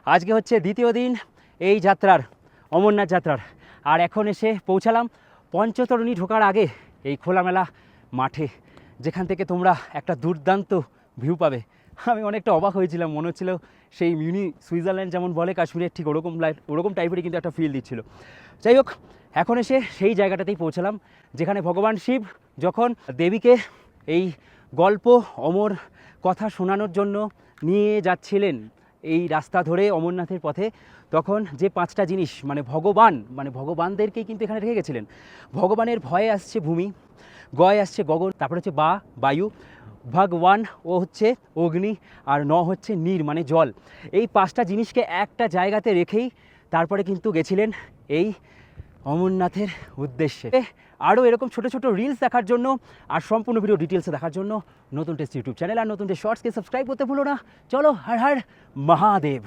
আজকে হচ্ছে দ্বিতীয় দিন এই যাত্রার, অমরনাথ যাত্রার। আর এখন এসে পৌঁছালাম পঞ্চতরণী ঢোকার আগে এই খোলামেলা মাঠে, যেখান থেকে তোমরা একটা দুর্দান্ত ভিউ পাবে। আমি অনেকটা অবাক হয়েছিলাম, মনে হচ্ছিল সেই মিনি সুইজারল্যান্ড যেমন বলে কাশ্মীরের, ঠিক ওরকম টাইপেরই কিন্তু একটা ফিল দিচ্ছিল। যাই হোক, এখন এসে সেই জায়গাটাতেই পৌঁছালাম যেখানে ভগবান শিব যখন দেবীকে এই গল্প অমর কথা শোনানোর জন্য নিয়ে যাচ্ছিলেন এই রাস্তা ধরে অমরনাথের পথে, তখন যে পাঁচটা জিনিস ভগবানদেরকেই কিন্তু এখানে রেখে গেছিলেন। ভগবানের ভয়ে আসছে ভূমি, গয় আসছে গগন, তারপর হচ্ছে বায়ু, ভগবান ও হচ্ছে অগ্নি, আর হচ্ছে নীর মানে জল। এই পাঁচটা জিনিসকে একটা জায়গাতে রেখেই তারপরে কিন্তু গেছিলেন এই অমরনাথের উদ্দেশ্যে। আরও এরকম ছোটো ছোটো রিলস দেখার জন্য আর সম্পূর্ণ ভিডিও ডিটেলসে দেখার জন্য নতুন টেস্ট ইউটিউব চ্যানেল আর নতুন টেস্ট শর্টসকে সাবস্ক্রাইব করতে ভুলো না। চলো, হর হর মহাদেব।